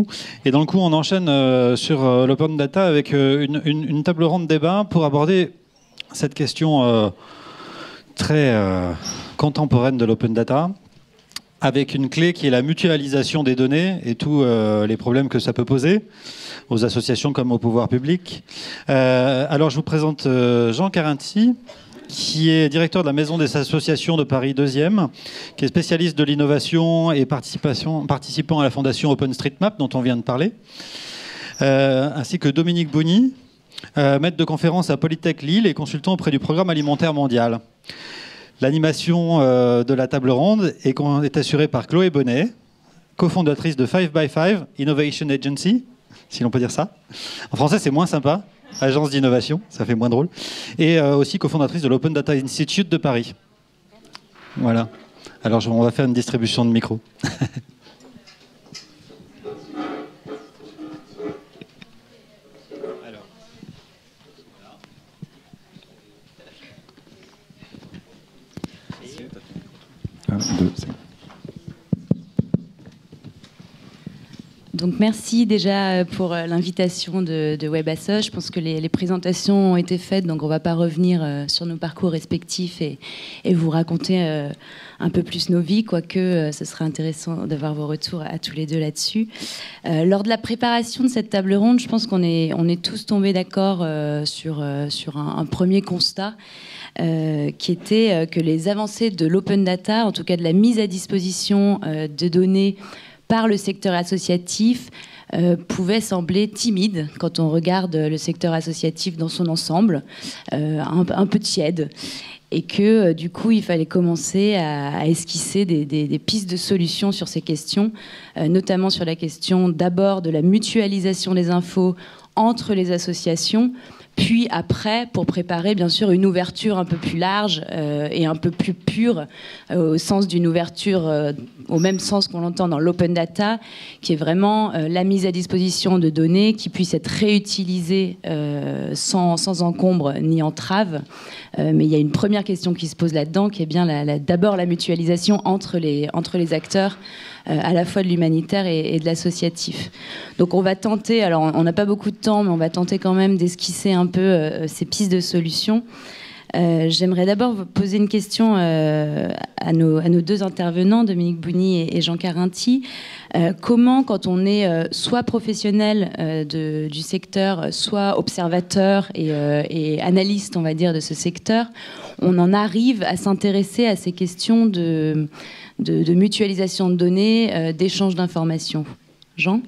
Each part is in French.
coup. Et dans le coup, on enchaîne sur l'open data avec une table ronde débat pour aborder cette question très contemporaine de l'open data, avec une clé qui est la mutualisation des données et tous les problèmes que ça peut poser aux associations comme au pouvoir public. Alors, je vous présente Jean Carinti, qui est directeur de la Maison des associations de Paris 2e, qui est spécialiste de l'innovation et participant à la fondation OpenStreetMap, dont on vient de parler, ainsi que Dominique Bouny, maître de conférence à Polytech Lille et consultant auprès du Programme alimentaire mondial. L'animation de la table ronde est assurée par Chloé Bonnet, cofondatrice de 5x5 Innovation Agency, si l'on peut dire ça. En français, c'est moins sympa. Agence d'innovation, ça fait moins drôle. Et aussi cofondatrice de l'Open Data Institute de Paris. Voilà. Alors, on va faire une distribution de micros. Donc merci déjà pour l'invitation de WebAsso. Je pense que les présentations ont été faites, donc on ne va pas revenir sur nos parcours respectifs et vous raconter un peu plus nos vies, quoique ce serait intéressant d'avoir vos retours à tous les deux là-dessus. Lors de la préparation de cette table ronde, je pense qu'on est tous tombés d'accord sur un premier constat qui était que les avancées de l'open data, en tout cas de la mise à disposition de données par le secteur associatif, pouvait sembler timide quand on regarde le secteur associatif dans son ensemble, un peu tiède. Et que du coup, il fallait commencer à esquisser des pistes de solutions sur ces questions, notamment sur la question d'abord de la mutualisation des infos entre les associations, puis après, pour préparer bien sûr une ouverture un peu plus large et un peu plus pure, au sens d'une ouverture au même sens qu'on l'entend dans l'open data, qui est vraiment la mise à disposition de données qui puissent être réutilisées sans encombre ni entrave. Mais il y a une première question qui se pose là-dedans, qui est bien d'abord la mutualisation entre les acteurs, à la fois de l'humanitaire et de l'associatif. Donc on va tenter, alors on n'a pas beaucoup de temps, mais on va tenter quand même d'esquisser un peu ces pistes de solutions. J'aimerais d'abord vous poser une question à nos deux intervenants, Dominique Bouny et Jean Carinti. Comment, quand on est soit professionnel du secteur, soit observateur et analyste, on va dire, de ce secteur, on en arrive à s'intéresser à ces questions de mutualisation de données, d'échange d'informations. Jean ?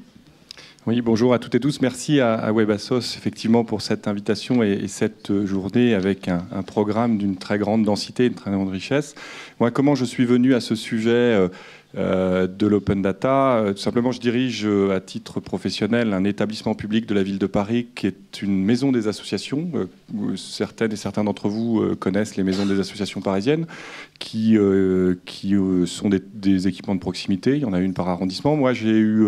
Oui, bonjour à toutes et tous. Merci à WebAssos effectivement pour cette invitation et cette journée avec un programme d'une très grande densité et de très grande richesse. Moi, comment je suis venu à ce sujet de l'open data? Tout simplement, je dirige à titre professionnel un établissement public de la ville de Paris qui est une maison des associations. Certaines et certains d'entre vous connaissent les maisons des associations parisiennes qui sont des équipements de proximité. Il y en a une par arrondissement. Moi, j'ai eu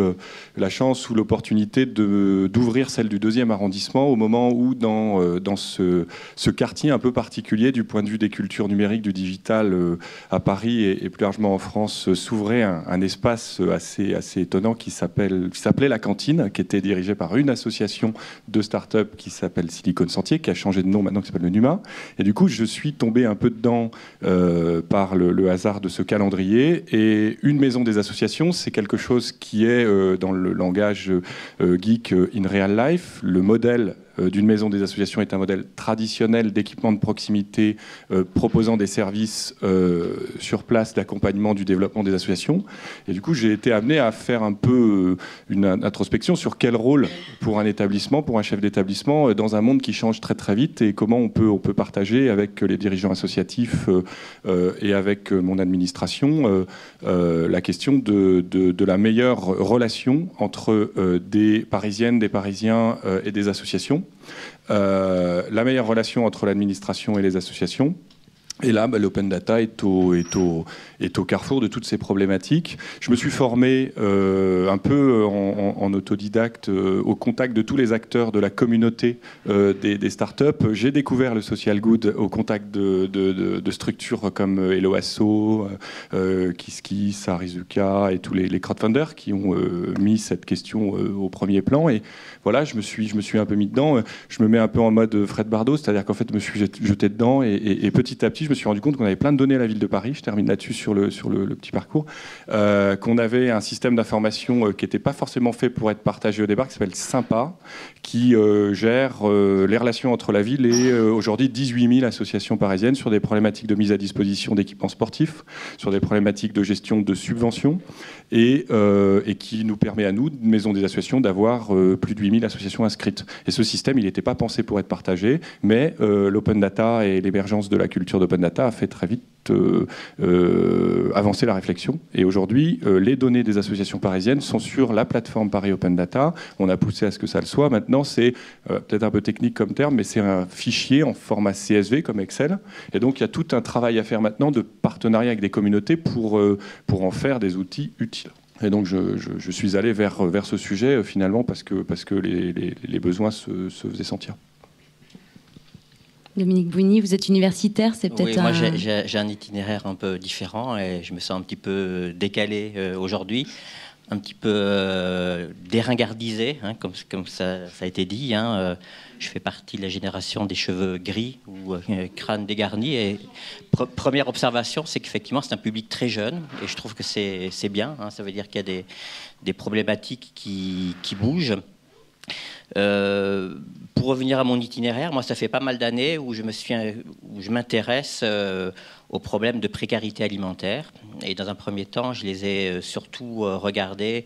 la chance ou l'opportunité d'ouvrir celle du 2e arrondissement au moment où dans ce quartier un peu particulier du point de vue des cultures numériques, du digital à Paris et plus largement en France s'ouvrait un espace assez étonnant qui s'appelait La Cantine, qui était dirigé par une association de start-up qui s'appelle Silicon Sentier, qui a changé de nom maintenant, qui s'appelle le NUMA. Et du coup, je suis tombé un peu dedans par le hasard de ce calendrier. Et une maison des associations, c'est quelque chose qui est, dans le langage geek, in real life. Le modèle d'une maison des associations est un modèle traditionnel d'équipement de proximité proposant des services sur place d'accompagnement du développement des associations. Et du coup, j'ai été amené à faire un peu une introspection sur quel rôle pour un établissement, pour un chef d'établissement, dans un monde qui change très très vite et comment on peut partager avec les dirigeants associatifs et avec mon administration la question de la meilleure relation entre des Parisiennes, des Parisiens et des associations. La meilleure relation entre l'administration et les associations, Et là, l'open data est au carrefour de toutes ces problématiques. Je me suis formé un peu en autodidacte au contact de tous les acteurs de la communauté des startups. J'ai découvert le social good au contact de structures comme Hello Asso, KissKiss, Arizuka et tous les crowdfunders qui ont mis cette question au premier plan. Et voilà, je me suis un peu mis dedans. Je me mets un peu en mode Fred Bardot, c'est-à-dire qu'en fait, je me suis jeté dedans et petit à petit, je me suis rendu compte qu'on avait plein de données à la ville de Paris. Je termine là-dessus sur le petit parcours. Qu'on avait un système d'information qui n'était pas forcément fait pour être partagé au départ, qui s'appelle Sympa, qui gère les relations entre la ville et aujourd'hui 18 000 associations parisiennes sur des problématiques de mise à disposition d'équipements sportifs, sur des problématiques de gestion de subventions et qui nous permet à nous, Maison des associations, d'avoir plus de 8 000 associations inscrites. Et ce système, il n'était pas pensé pour être partagé, mais l'open data et l'émergence de la culture d'open data a fait très vite avancer la réflexion. Et aujourd'hui, les données des associations parisiennes sont sur la plateforme Paris Open Data. On a poussé à ce que ça le soit. Maintenant, c'est peut-être un peu technique comme terme, mais c'est un fichier en format CSV comme Excel. Et donc, il y a tout un travail à faire maintenant de partenariat avec des communautés pour en faire des outils utiles. Et donc, je suis allé vers ce sujet finalement parce que les besoins se faisaient sentir. Dominique Bouigny, vous êtes universitaire, c'est peut-être oui, moi j'ai un itinéraire un peu différent et je me sens un petit peu décalé aujourd'hui, un petit peu déringardisé, hein, comme ça a été dit. Hein, je fais partie de la génération des cheveux gris ou crâne dégarni. Et première observation, c'est qu'effectivement c'est un public très jeune et je trouve que c'est bien. Hein, ça veut dire qu'il y a des problématiques qui bougent. Pour revenir à mon itinéraire, moi ça fait pas mal d'années où je m'intéresse aux problèmes de précarité alimentaire. Et dans un premier temps, je les ai surtout regardés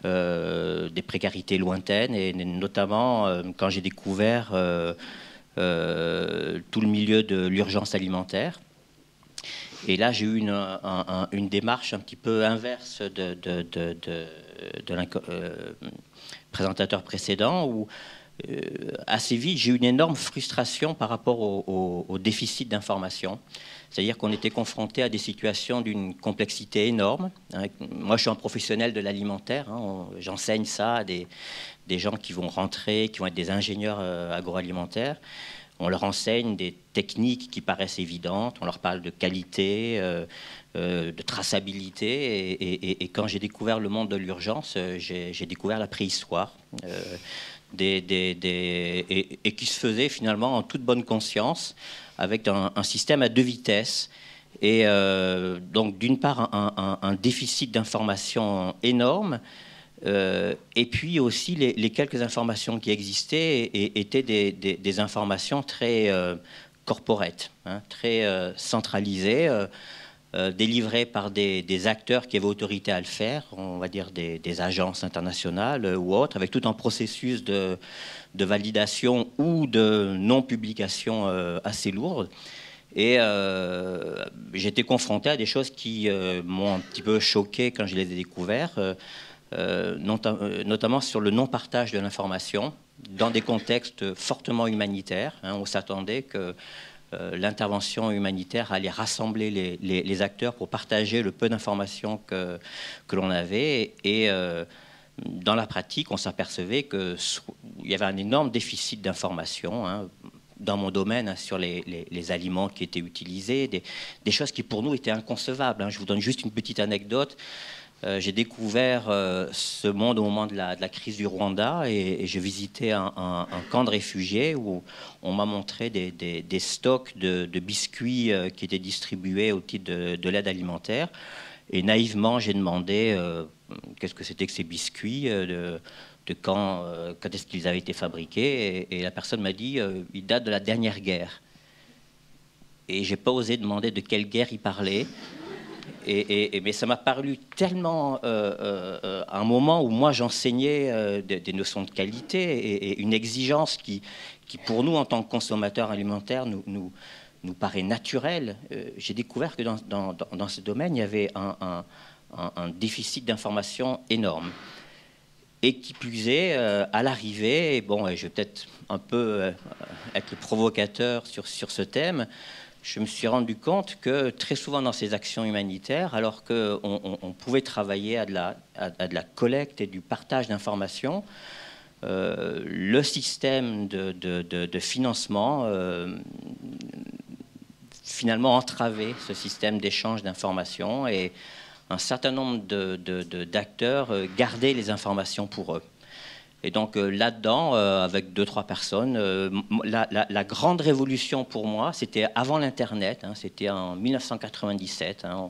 des précarités lointaines, et notamment quand j'ai découvert tout le milieu de l'urgence alimentaire. Et là, j'ai eu une démarche un petit peu inverse de présentateur précédent, où assez vite, j'ai eu une énorme frustration par rapport au déficit d'information. C'est-à-dire qu'on était confronté à des situations d'une complexité énorme. Moi, je suis un professionnel de l'alimentaire. Hein, j'enseigne ça à des gens qui vont rentrer, qui vont être des ingénieurs agroalimentaires. On leur enseigne des techniques qui paraissent évidentes. On leur parle de qualité, de traçabilité. Et quand j'ai découvert le monde de l'urgence, j'ai découvert la préhistoire. Et qui se faisait finalement en toute bonne conscience, avec un système à deux vitesses. Et donc, d'une part, un déficit d'information énorme, et puis aussi les quelques informations qui existaient étaient des informations très corporate, hein, très centralisées, délivrées par des acteurs qui avaient autorité à le faire, on va dire des agences internationales ou autres, avec tout un processus de validation ou de non-publication assez lourde. Et j'étais confronté à des choses qui m'ont un petit peu choqué quand je les ai découvertes, notamment sur le non-partage de l'information dans des contextes fortement humanitaires. Hein, on s'attendait que l'intervention humanitaire allait rassembler les acteurs pour partager le peu d'informations que l'on avait. Et dans la pratique, on s'apercevait qu'il y avait un énorme déficit d'informations, hein, dans mon domaine, hein, sur les aliments qui étaient utilisés, des choses qui pour nous étaient inconcevables. Hein. Je vous donne juste une petite anecdote. J'ai découvert ce monde au moment de la crise du Rwanda, et je visitais un camp de réfugiés où on m'a montré des stocks de biscuits qui étaient distribués au titre de l'aide alimentaire. Et naïvement, j'ai demandé qu'est-ce que c'était que ces biscuits, quand est-ce qu'ils avaient été fabriqués. Et la personne m'a dit ils datent de la dernière guerre. Et j'ai pas osé demander de quelle guerre il parlait. Mais ça m'a paru tellement un moment où moi j'enseignais des notions de qualité et une exigence qui pour nous en tant que consommateurs alimentaires nous paraît naturelle. J'ai découvert que dans ce domaine il y avait un déficit d'information énorme. Et qui plus est, à l'arrivée, bon, je vais peut-être un peu être le provocateur sur ce thème, je me suis rendu compte que très souvent dans ces actions humanitaires, alors qu'on pouvait travailler à de la collecte et du partage d'informations, le système de financement finalement entravait ce système d'échange d'informations et un certain nombre d'acteurs gardaient les informations pour eux. Et donc là-dedans, avec 2-3 personnes, la grande révolution pour moi, c'était avant l'Internet, hein, c'était en 1997. Hein,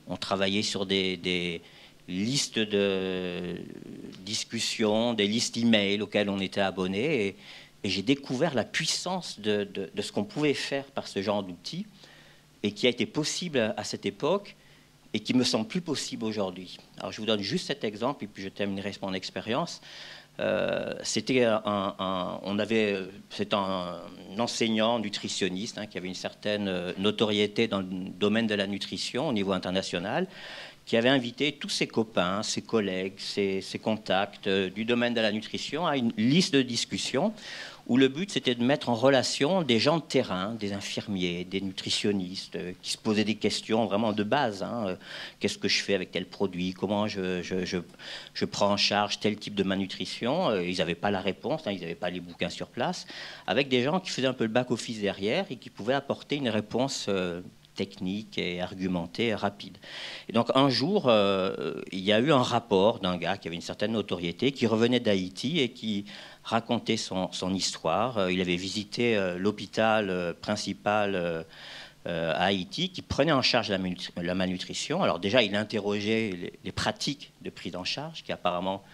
on travaillait sur des listes de discussions, des listes email auxquelles on était abonné. Et j'ai découvert la puissance de ce qu'on pouvait faire par ce genre d'outils et qui a été possible à cette époque et qui me semble plus possible aujourd'hui. Alors je vous donne juste cet exemple et puis je terminerai mon expérience. C'était un enseignant nutritionniste hein, qui avait une certaine notoriété dans le domaine de la nutrition au niveau international, qui avait invité tous ses copains, ses collègues, ses contacts du domaine de la nutrition à une liste de discussion où le but c'était de mettre en relation des gens de terrain, des infirmiers, des nutritionnistes qui se posaient des questions vraiment de base. Hein. Qu'est-ce que je fais avec tel produit? Comment je prends en charge tel type de malnutrition? Ils n'avaient pas la réponse, hein, ils n'avaient pas les bouquins sur place. Avec des gens qui faisaient un peu le back-office derrière et qui pouvaient apporter une réponse technique et argumentée et rapide. Et donc un jour, il y a eu un rapport d'un gars qui avait une certaine notoriété, qui revenait d'Haïti et qui racontait son histoire. Il avait visité l'hôpital principal à Haïti, qui prenait en charge la malnutrition. Alors déjà, il interrogeait les pratiques de prise en charge, qui apparemment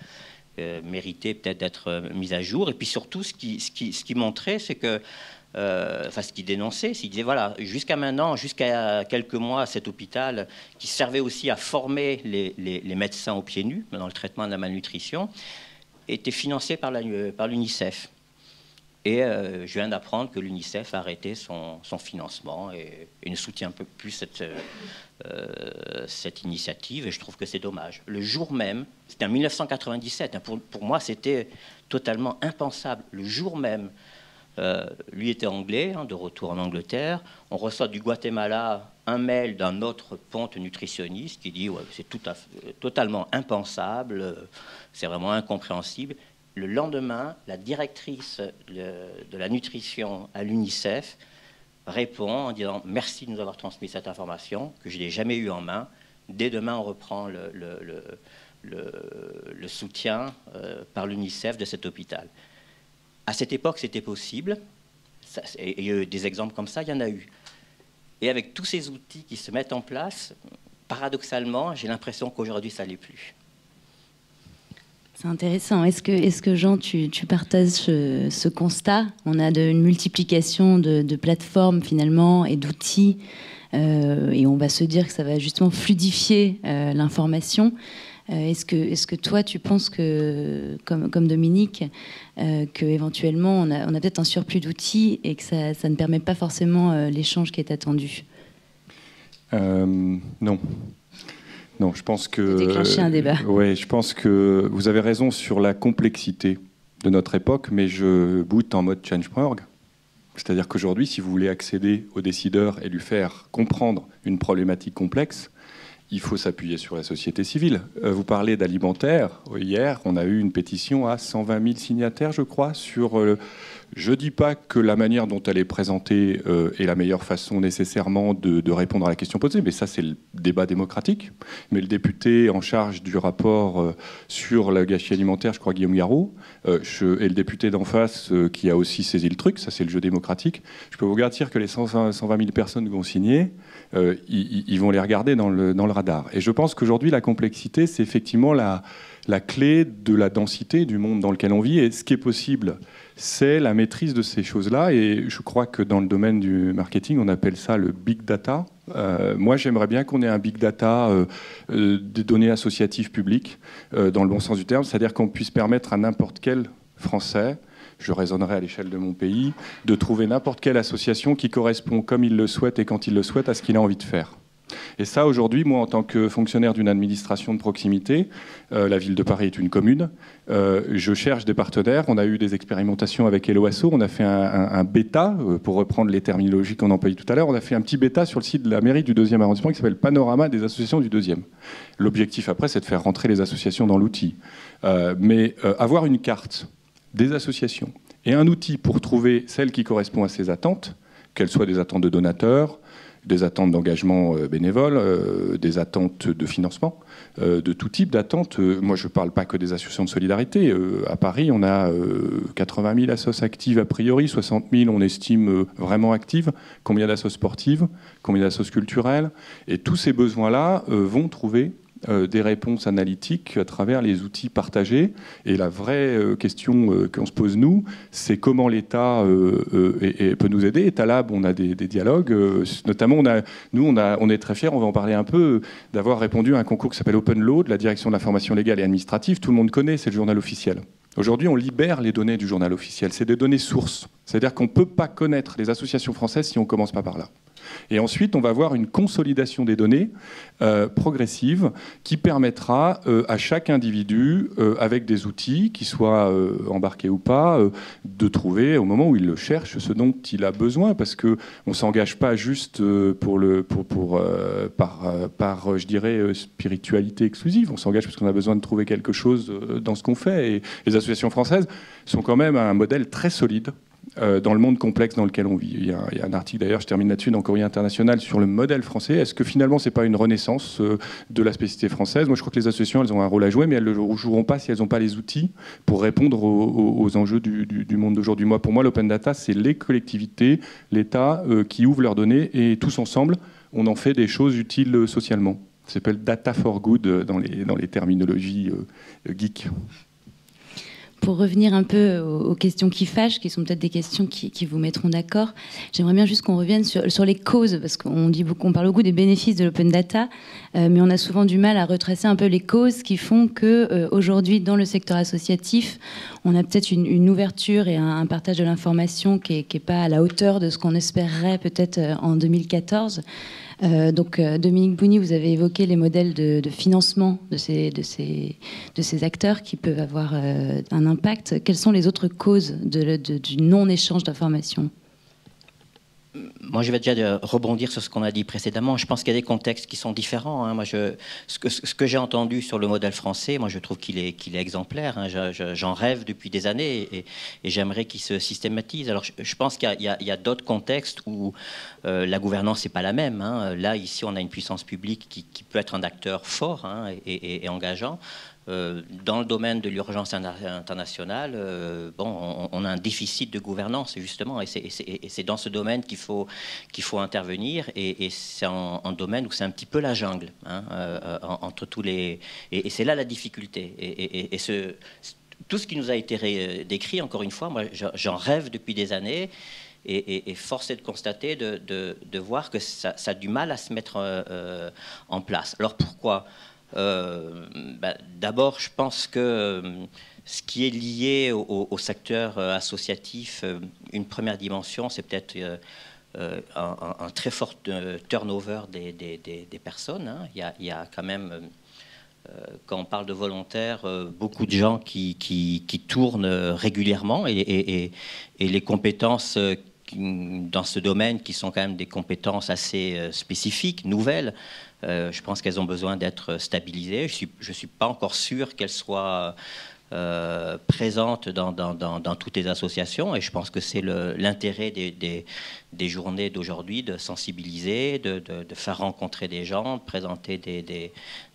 méritaient peut-être d'être mises à jour. Et puis surtout, ce qui montrait, c'est que ce qu'il dénonçait, il disait voilà, jusqu'à maintenant, jusqu'à quelques mois, cet hôpital qui servait aussi à former les médecins aux pieds nus dans le traitement de la malnutrition, était financé par l'UNICEF. Et je viens d'apprendre que l'UNICEF a arrêté son financement et ne soutient un peu plus cette initiative, et je trouve que c'est dommage. Le jour même, c'était en 1997, hein, pour moi c'était totalement impensable, le jour même. Lui était anglais, hein, de retour en Angleterre. On reçoit du Guatemala un mail d'un autre ponte nutritionniste qui dit ouais, c'est totalement impensable, c'est vraiment incompréhensible. Le lendemain, la directrice de la nutrition à l'UNICEF répond en disant merci de nous avoir transmis cette information que je n'ai jamais eue en main. Dès demain, on reprend le soutien par l'UNICEF de cet hôpital. À cette époque, c'était possible. Et il y a eu des exemples comme ça, il y en a eu. Et avec tous ces outils qui se mettent en place, paradoxalement, j'ai l'impression qu'aujourd'hui, ça ne l'est plus. C'est intéressant. Est-ce que Jean, tu partages ce constat? On a une multiplication de plateformes, finalement, et d'outils. Et on va se dire que ça va justement fluidifier l'information. Est-ce que toi, tu penses que, comme Dominique, qu'éventuellement, on a peut-être un surplus d'outils et que ça ne permet pas forcément l'échange qui est attendu? Non. Non, je pense que... Déclencher un débat. Ouais, je pense que vous avez raison sur la complexité de notre époque, mais je boot en mode change.org. C'est-à-dire qu'aujourd'hui, si vous voulez accéder aux décideurs et lui faire comprendre une problématique complexe, il faut s'appuyer sur la société civile. Vous parlez d'alimentaire. Hier, on a eu une pétition à 120 000 signataires, je crois, sur... Je ne dis pas que la manière dont elle est présentée est la meilleure façon nécessairement de répondre à la question posée, mais ça, c'est le débat démocratique. Mais le député en charge du rapport sur le gâchis alimentaire, je crois Guillaume Garot, et le député d'en face qui a aussi saisi le truc, ça c'est le jeu démocratique, je peux vous garantir que les 120 000 personnes qui ont signé, ils vont les regarder dans le radar. Et je pense qu'aujourd'hui, la complexité, c'est effectivement la clé de la densité du monde dans lequel on vit. Et ce qui est possible, c'est la maîtrise de ces choses-là. Et je crois que dans le domaine du marketing, on appelle ça le big data. Moi, j'aimerais bien qu'on ait un big data des données associatives publiques, dans le bon sens du terme, c'est-à-dire qu'on puisse permettre à n'importe quel Français, je raisonnerai à l'échelle de mon pays, de trouver n'importe quelle association qui correspond comme il le souhaite et quand il le souhaite à ce qu'il a envie de faire. Et ça, aujourd'hui, moi, en tant que fonctionnaire d'une administration de proximité, la ville de Paris est une commune, je cherche des partenaires. On a eu des expérimentations avec Helloasso, on a fait un bêta, pour reprendre les terminologies qu'on employait tout à l'heure, on a fait un petit bêta sur le site de la mairie du 2e arrondissement qui s'appelle Panorama des associations du 2e. L'objectif après, c'est de faire rentrer les associations dans l'outil. Mais avoir une carte des associations et un outil pour trouver celle qui correspond à ses attentes, qu'elles soient des attentes de donateurs, des attentes d'engagement bénévole, des attentes de financement, de tout type d'attentes. Moi, je ne parle pas que des associations de solidarité. À Paris, on a 80 000 assos actives a priori, 60 000 on estime vraiment actives. Combien d'assos sportives, combien d'assos culturelles. Et tous ces besoins-là vont trouver des réponses analytiques à travers les outils partagés. Et la vraie question qu'on se pose, nous, c'est comment l'État peut nous aider. Et Talab, on a des dialogues. Notamment, on est très fiers, on va en parler un peu, d'avoir répondu à un concours qui s'appelle Open Law, de la Direction de l'information légale et administrative. Tout le monde connaît, c'est le journal officiel. Aujourd'hui, on libère les données du journal officiel. C'est des données sources. C'est-à-dire qu'on ne peut pas connaître les associations françaises si on ne commence pas par là. Et ensuite, on va avoir une consolidation des données progressive qui permettra à chaque individu, avec des outils, qu'ils soient embarqués ou pas, de trouver au moment où il le cherche ce dont il a besoin, parce qu'on ne s'engage pas juste par je dirais, spiritualité exclusive. On s'engage parce qu'on a besoin de trouver quelque chose dans ce qu'on fait. Et les associations françaises sont quand même un modèle très solide dans le monde complexe dans lequel on vit. Il y a un article, d'ailleurs, je termine là-dessus, dans Courrier International, sur le modèle français. Est-ce que finalement, ce n'est pas une renaissance de la spécificité française? Moi, je crois que les associations, elles ont un rôle à jouer, mais elles ne le joueront pas si elles n'ont pas les outils pour répondre aux enjeux du monde d'aujourd'hui. Pour moi, l'open data, c'est les collectivités, l'État qui ouvrent leurs données, et tous ensemble, on en fait des choses utiles socialement. Ça s'appelle data for good dans les terminologies geeks. Pour revenir un peu aux questions qui fâchent, qui sont peut-être des questions qui vous mettront d'accord, j'aimerais bien juste qu'on revienne sur les causes, parce qu'on parle beaucoup des bénéfices de l'open data, mais on a souvent du mal à retracer un peu les causes qui font qu'aujourd'hui, dans le secteur associatif, on a peut-être une ouverture et un partage de l'information qui n'est pas à la hauteur de ce qu'on espérerait peut-être en 2014. Dominique Bougny, vous avez évoqué les modèles de financement de ces acteurs qui peuvent avoir un impact. Quelles sont les autres causes du non-échange d'informations ? Moi, je vais déjà rebondir sur ce qu'on a dit précédemment. Je pense qu'il y a des contextes qui sont différents. Hein. Moi, ce que j'ai entendu sur le modèle français, moi, je trouve qu'il est exemplaire. Hein. J'en rêve depuis des années et j'aimerais qu'il se systématise. Alors, je pense qu'il y a d'autres contextes où la gouvernance n'est pas la même. Hein. Là, ici, on a une puissance publique qui peut être un acteur fort, hein, et engageant. Dans le domaine de l'urgence internationale, on a un déficit de gouvernance, justement, et c'est dans ce domaine qu'il faut intervenir, et c'est un domaine où c'est un petit peu la jungle, hein, entre tous les... Et c'est là la difficulté. Tout ce qui nous a été décrit, encore une fois, moi j'en rêve depuis des années, et force est de constater, de voir que ça a du mal à se mettre en place. Alors pourquoi ? D'abord, je pense que ce qui est lié au secteur associatif, une première dimension, c'est peut-être un très fort turnover des personnes. Hein. Il y a quand même, quand on parle de volontaires, beaucoup de gens qui tournent régulièrement, et les compétences dans ce domaine, qui sont quand même des compétences assez spécifiques, nouvelles, je pense qu'elles ont besoin d'être stabilisées. Je ne suis pas encore sûr qu'elles soient présentes dans toutes les associations, et je pense que c'est l'intérêt des journées d'aujourd'hui, de sensibiliser, de faire rencontrer des gens, de présenter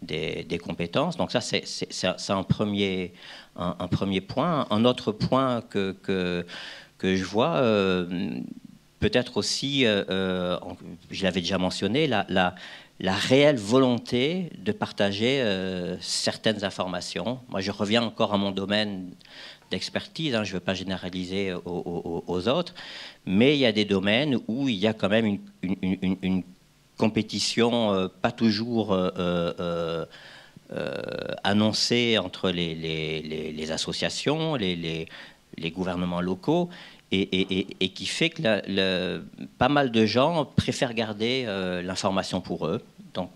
des compétences. Donc ça, c'est un premier point. Un autre point que je vois, peut-être aussi, je l'avais déjà mentionné, la réelle volonté de partager certaines informations. Moi, je reviens encore à mon domaine d'expertise, hein, je ne veux pas généraliser aux autres, mais il y a des domaines où il y a quand même une compétition pas toujours annoncée entre les associations, les gouvernements locaux et qui fait que pas mal de gens préfèrent garder l'information pour eux. Donc,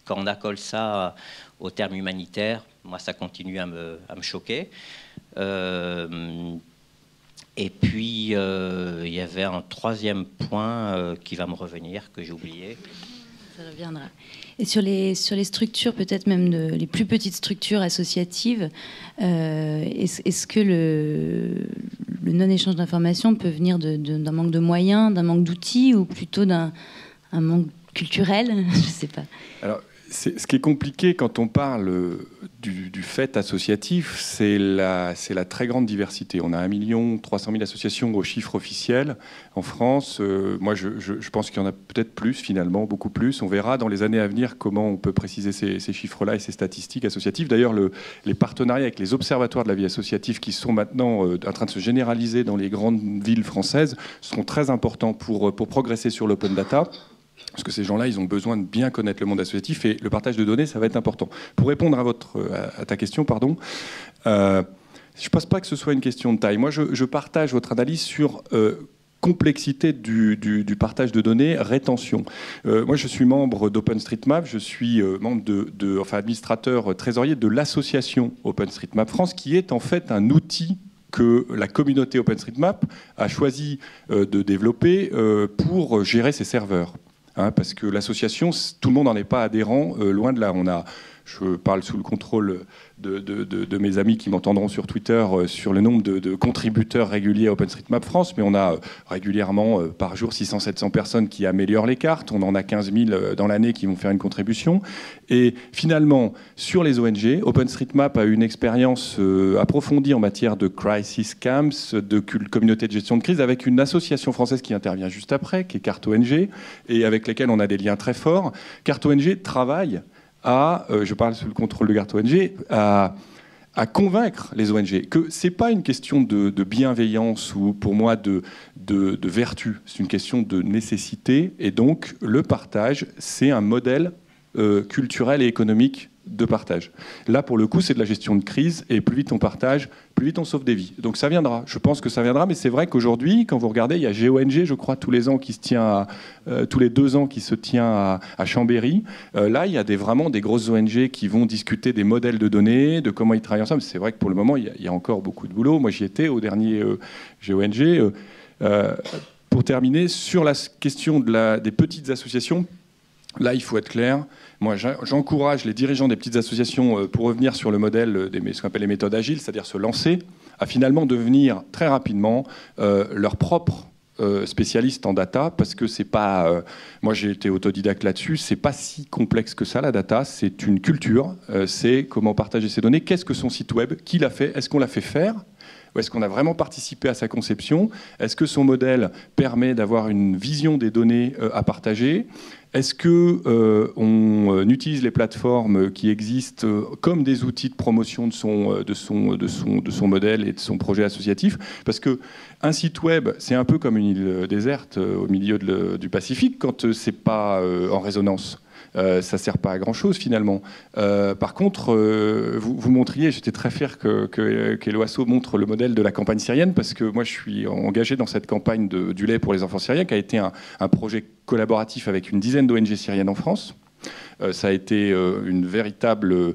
quand on accole ça au terme humanitaire, moi, ça continue à me choquer. Et puis, il y avait un troisième point qui va me revenir, que j'ai oublié. Ça reviendra. Et sur les structures, peut-être même les plus petites structures associatives, est-ce que le non-échange d'informations peut venir d'un manque de moyens, d'un manque d'outils, ou plutôt d'un manque culturel? Je ne sais pas. Alors, ce qui est compliqué quand on parle du fait associatif, c'est la très grande diversité. On a 1 300 000 associations au chiffre officiel en France. Moi, je pense qu'il y en a peut-être plus, finalement, beaucoup plus. On verra dans les années à venir comment on peut préciser ces chiffres-là et ces statistiques associatives. D'ailleurs, les partenariats avec les observatoires de la vie associative qui sont maintenant en train de se généraliser dans les grandes villes françaises seront très importants pour progresser sur l'open data. Parce que ces gens-là, ils ont besoin de bien connaître le monde associatif et le partage de données, ça va être important. Pour répondre à ta question, pardon, je ne pense pas que ce soit une question de taille. Moi, je partage votre analyse sur complexité du partage de données, rétention. Moi, je suis membre d'OpenStreetMap, je suis membre administrateur trésorier de l'association OpenStreetMap France, qui est en fait un outil que la communauté OpenStreetMap a choisi de développer pour gérer ses serveurs. Parce que l'association, tout le monde n'en est pas adhérent, loin de là. Je parle sous le contrôle de mes amis qui m'entendront sur Twitter sur le nombre de contributeurs réguliers à OpenStreetMap France, mais on a régulièrement par jour 600-700 personnes qui améliorent les cartes, on en a 15 000 dans l'année qui vont faire une contribution. Et finalement, sur les ONG, OpenStreetMap a une expérience approfondie en matière de crisis camps, de communauté de gestion de crise, avec une association française qui intervient juste après, qui est Carte ONG, et avec lesquelles on a des liens très forts. Carte ONG travaille je parle sous le contrôle de Carte ONG, à convaincre les ONG que ce n'est pas une question de bienveillance ou pour moi de vertu, c'est une question de nécessité. Et donc le partage, c'est un modèle culturel et économique de partage. Là, pour le coup, c'est de la gestion de crise, et plus vite on partage, plus vite on sauve des vies. Donc ça viendra, je pense que ça viendra, mais c'est vrai qu'aujourd'hui, quand vous regardez, il y a GONG, je crois, tous les 2 ans qui se tient à Chambéry. Là, il y a vraiment des grosses ONG qui vont discuter des modèles de données, de comment ils travaillent ensemble. C'est vrai que pour le moment, il y a encore beaucoup de boulot. Moi, j'y étais au dernier GONG. Pour terminer, sur la question des petites associations, là, il faut être clair. Moi, j'encourage les dirigeants des petites associations, pour revenir sur le modèle ce qu'on appelle les méthodes agiles, c'est-à-dire se lancer, à finalement devenir très rapidement leur propre spécialiste en data, parce que c'est pas... moi, j'ai été autodidacte là-dessus, c'est pas si complexe que ça, la data. C'est une culture, c'est comment partager ses données, qu'est-ce que son site web, qui l'a fait, est-ce qu'on l'a fait faire, ou est-ce qu'on a vraiment participé à sa conception, est-ce que son modèle permet d'avoir une vision des données à partager, est-ce qu'on utilise les plateformes qui existent comme des outils de promotion de son modèle et de son projet associatif? Parce qu'un site web, c'est un peu comme une île déserte au milieu du Pacifique quand c'est pas en résonance. Ça ne sert pas à grand-chose finalement. Par contre, vous montriez, j'étais très fier qu'Helloasso montre le modèle de la campagne syrienne, parce que moi je suis engagé dans cette campagne du lait pour les enfants syriens, qui a été un projet collaboratif avec une dizaine d'ONG syriennes en France. Ça a été une véritable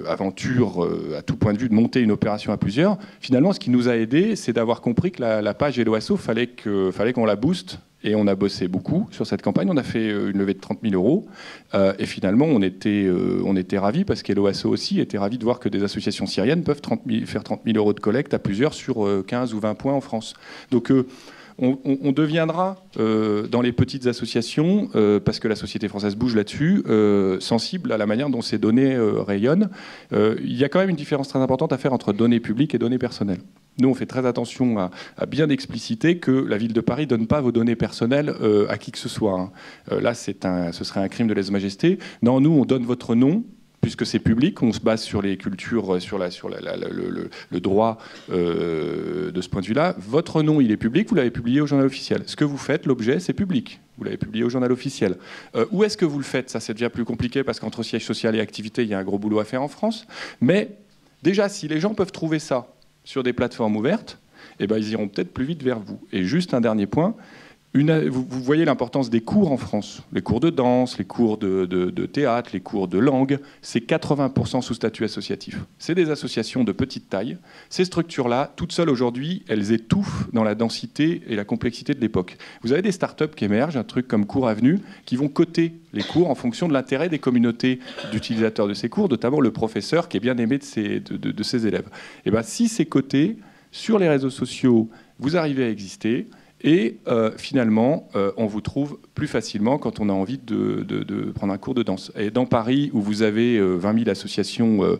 aventure à tout point de vue de monter une opération à plusieurs. Finalement, ce qui nous a aidés, c'est d'avoir compris que la page Helloasso, fallait qu'on la booste. Et on a bossé beaucoup sur cette campagne. On a fait une levée de 30 000 €. Et finalement, on était ravis, parce qu'Helloasso aussi était ravis de voir que des associations syriennes peuvent faire 30 000 € de collecte à plusieurs sur 15 ou 20 points en France. Donc on deviendra, dans les petites associations, parce que la société française bouge là-dessus, sensible à la manière dont ces données rayonnent. Il y a quand même une différence très importante à faire entre données publiques et données personnelles. Nous, on fait très attention à bien expliciter que la ville de Paris ne donne pas vos données personnelles à qui que ce soit. Là, ce serait un crime de lèse-majesté. Non, nous, on donne votre nom, puisque c'est public, on se base sur les cultures, sur le droit de ce point de vue-là. Votre nom, il est public, vous l'avez publié au journal officiel. Ce que vous faites, l'objet, c'est public. Vous l'avez publié au journal officiel. Où est-ce que vous le faites? Ça, c'est déjà plus compliqué, parce qu'entre siège social et activité, il y a un gros boulot à faire en France. Mais déjà, si les gens peuvent trouver ça sur des plateformes ouvertes, eh ben, ils iront peut-être plus vite vers vous. Et juste un dernier point, vous voyez l'importance des cours en France. Les cours de danse, les cours de théâtre, les cours de langue, c'est 80% sous statut associatif. C'est des associations de petite taille. Ces structures-là, toutes seules aujourd'hui, elles étouffent dans la densité et la complexité de l'époque. Vous avez des startups qui émergent, un truc comme Cours Avenue, qui vont coter les cours en fonction de l'intérêt des communautés d'utilisateurs de ces cours, notamment le professeur qui est bien aimé de ses élèves. Et bien, si c'est coté, sur les réseaux sociaux, vous arrivez à exister. Et finalement, on vous trouve plus facilement quand on a envie de prendre un cours de danse. Et dans Paris, où vous avez 20 000 associations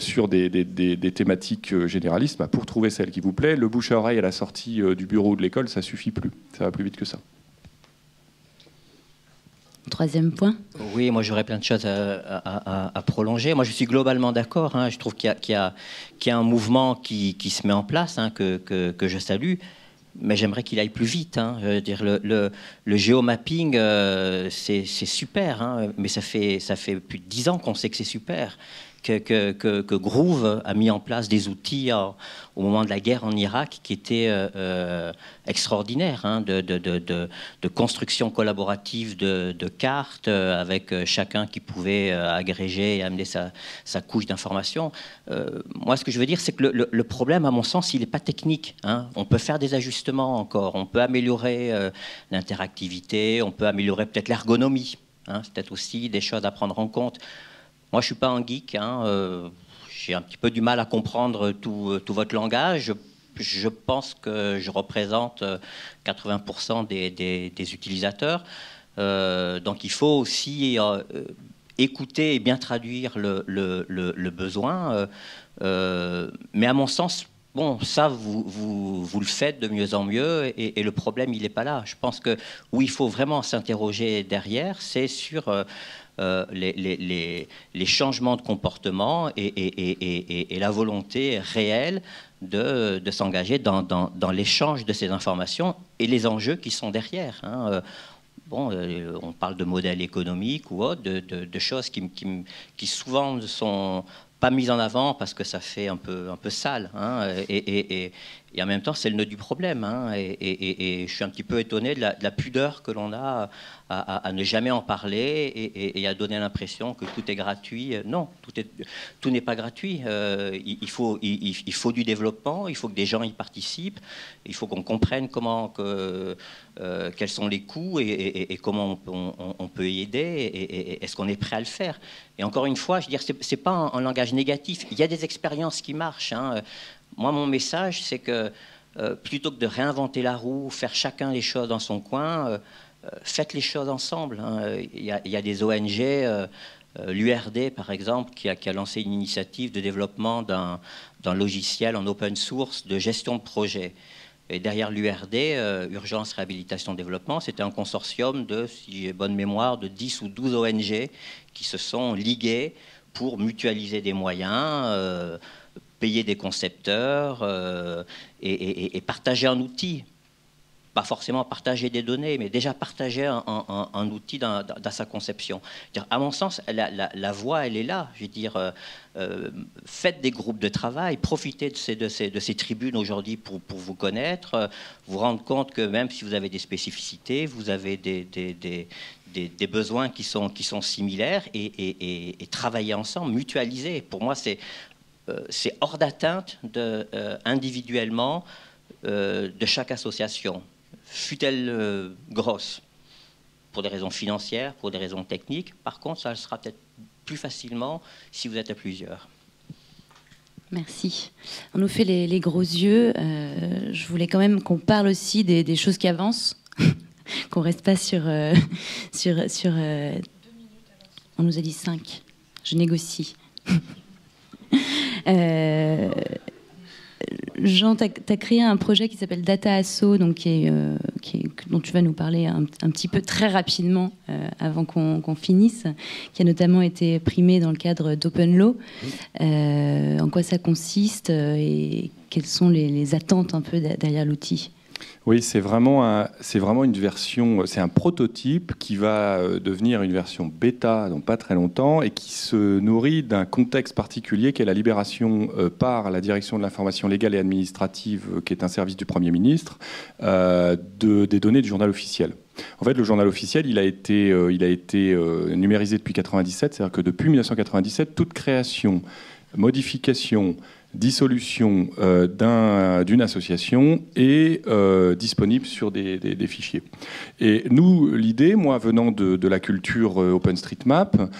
sur des thématiques généralistes, bah, pour trouver celle qui vous plaît, le bouche à oreille à la sortie du bureau ou de l'école, ça suffit plus. Ça va plus vite que ça. Troisième point. Oui, moi j'aurais plein de choses à prolonger. Moi je suis globalement d'accord. Hein. Je trouve qu'il y a un mouvement qui se met en place, hein, que je salue. Mais j'aimerais qu'il aille plus vite. Hein. Je veux dire, le géomapping, c'est super, hein, mais ça fait plus de 10 ans qu'on sait que c'est super. Que Groove a mis en place des outils au moment de la guerre en Irak qui étaient extraordinaires, hein, de construction collaborative de cartes avec chacun qui pouvait agréger et amener sa couche d'informations. Moi, ce que je veux dire, c'est que le problème, à mon sens, il n'est pas technique. Hein. On peut faire des ajustements encore, on peut améliorer l'interactivité, on peut améliorer peut-être l'ergonomie. Hein. C'est peut-être aussi des choses à prendre en compte. Moi, je ne suis pas un geek. Hein, j'ai un petit peu du mal à comprendre tout votre langage. Je pense que je représente 80% des utilisateurs. Donc, il faut aussi écouter et bien traduire le besoin. Mais à mon sens, bon, ça, vous le faites de mieux en mieux et le problème, il n'est pas là. Je pense que où il faut vraiment s'interroger derrière, c'est sur... les changements de comportement et la volonté réelle de s'engager dans l'échange de ces informations et les enjeux qui sont derrière. Hein. Bon, on parle de modèles économiques ou autres, de choses qui souvent ne sont pas mises en avant parce que ça fait un peu sale. Hein, et en même temps, c'est le nœud du problème. Hein, et je suis un petit peu étonné de la pudeur que l'on a à ne jamais en parler et à donner l'impression que tout est gratuit. Non, tout n'est pas gratuit. Il faut du développement, il faut que des gens y participent, il faut qu'on comprenne quels sont les coûts et comment on peut y aider et est-ce qu'on est prêt à le faire. Et encore une fois, je veux dire, c'est pas un langage négatif. Il y a des expériences qui marchent. Hein. Moi, mon message, c'est que plutôt que de réinventer la roue, faire chacun les choses dans son coin, faites les choses ensemble. Hein. Il y a des ONG, l'URD par exemple, qui a lancé une initiative de développement d'un logiciel en open source de gestion de projet. Et derrière l'URD, Urgence Réhabilitation Développement, c'était un consortium de, si j'ai bonne mémoire, de 10 ou 12 ONG qui se sont liguées pour mutualiser des moyens, payer des concepteurs et partager un outil. Pas forcément partager des données, mais déjà partager un outil dans sa conception. À mon sens, la voie, elle est là. Je veux dire, faites des groupes de travail, profitez de ces tribunes aujourd'hui pour vous connaître, vous rendre compte que même si vous avez des spécificités, vous avez des besoins qui sont similaires et travailler ensemble, mutualiser. Pour moi, c'est hors d'atteinte individuellement de chaque association. Fut-elle grosse, pour des raisons financières, pour des raisons techniques. Par contre, ça sera peut-être plus facilement si vous êtes à plusieurs. Merci. On nous fait les gros yeux. Je voulais quand même qu'on parle aussi des choses qui avancent, qu'on ne reste pas sur... on nous a dit 5. Je négocie. Jean, tu as créé un projet qui s'appelle Data Asso, donc dont tu vas nous parler un petit peu très rapidement avant qu'on finisse, qui a notamment été primé dans le cadre d'Open Law. En quoi ça consiste et quelles sont les attentes un peu derrière l'outil? Oui, c'est vraiment une version, c'est un prototype qui va devenir une version bêta dans pas très longtemps et qui se nourrit d'un contexte particulier qui est la libération par la direction de l'information légale et administrative, qui est un service du Premier ministre, des données du journal officiel. En fait, le journal officiel, il a été numérisé depuis 1997, c'est-à-dire que depuis 1997, toute création, modification, dissolution d'une association est disponible sur des fichiers. Et nous, l'idée, moi venant de la culture OpenStreetMap,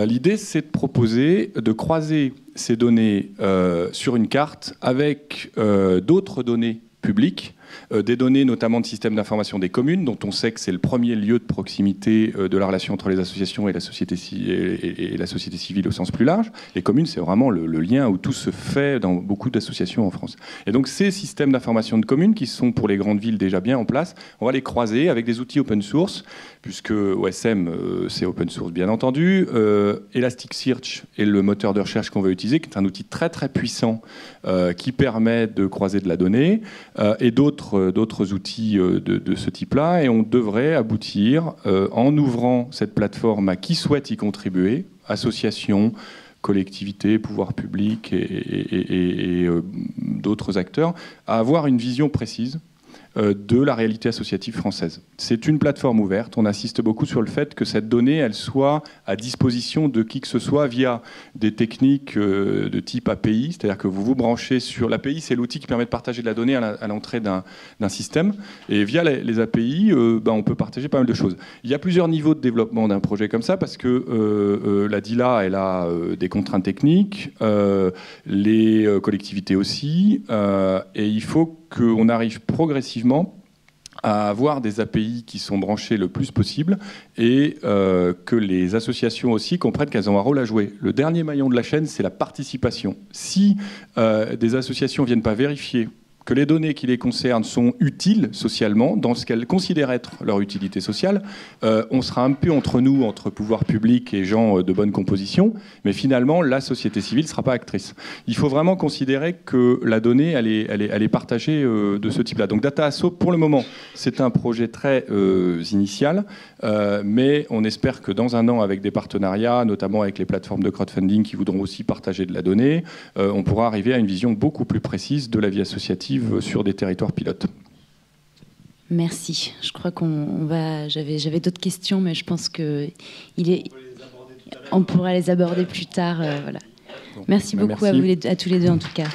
l'idée c'est de proposer de croiser ces données sur une carte avec d'autres données publiques, des données notamment de systèmes d'information des communes, dont on sait que c'est le premier lieu de proximité de la relation entre les associations et la société civile au sens plus large. Les communes, c'est vraiment le lien où tout se fait dans beaucoup d'associations en France. Et donc ces systèmes d'information de communes, qui sont pour les grandes villes déjà bien en place, on va les croiser avec des outils open source, puisque OSM, c'est open source bien entendu. Elasticsearch est le moteur de recherche qu'on va utiliser, qui est un outil très très puissant qui permet de croiser de la donnée, et d'autres outils de ce type-là, et on devrait aboutir, en ouvrant cette plateforme à qui souhaite y contribuer, associations, collectivités, pouvoirs publics et d'autres acteurs, à avoir une vision précise de la réalité associative française. C'est une plateforme ouverte. On insiste beaucoup sur le fait que cette donnée, elle soit à disposition de qui que ce soit via des techniques de type API, c'est-à-dire que vous vous branchez sur... L'API, c'est l'outil qui permet de partager de la donnée à l'entrée d'un système. Et via les API, on peut partager pas mal de choses. Il y a plusieurs niveaux de développement d'un projet comme ça, parce que la DILA, elle a des contraintes techniques, les collectivités aussi, et il faut qu'on arrive progressivement à avoir des API qui sont branchées le plus possible et que les associations aussi comprennent qu'elles ont un rôle à jouer. Le dernier maillon de la chaîne, c'est la participation. Si des associations ne viennent pas vérifier que les données qui les concernent sont utiles socialement, dans ce qu'elles considèrent être leur utilité sociale, on sera un peu entre nous, entre pouvoir public et gens de bonne composition, mais finalement, la société civile ne sera pas actrice. Il faut vraiment considérer que la donnée, elle est partagée de ce type-là. Donc DataAsso, pour le moment, c'est un projet très initial, mais on espère que dans un an, avec des partenariats, notamment avec les plateformes de crowdfunding qui voudront aussi partager de la donnée, on pourra arriver à une vision beaucoup plus précise de la vie associative sur des territoires pilotes. Merci. Je crois qu'on va... J'avais d'autres questions, mais je pense que on pourra les aborder plus tard. Voilà. Bon, merci beaucoup. Merci. À tous les deux, en tout cas.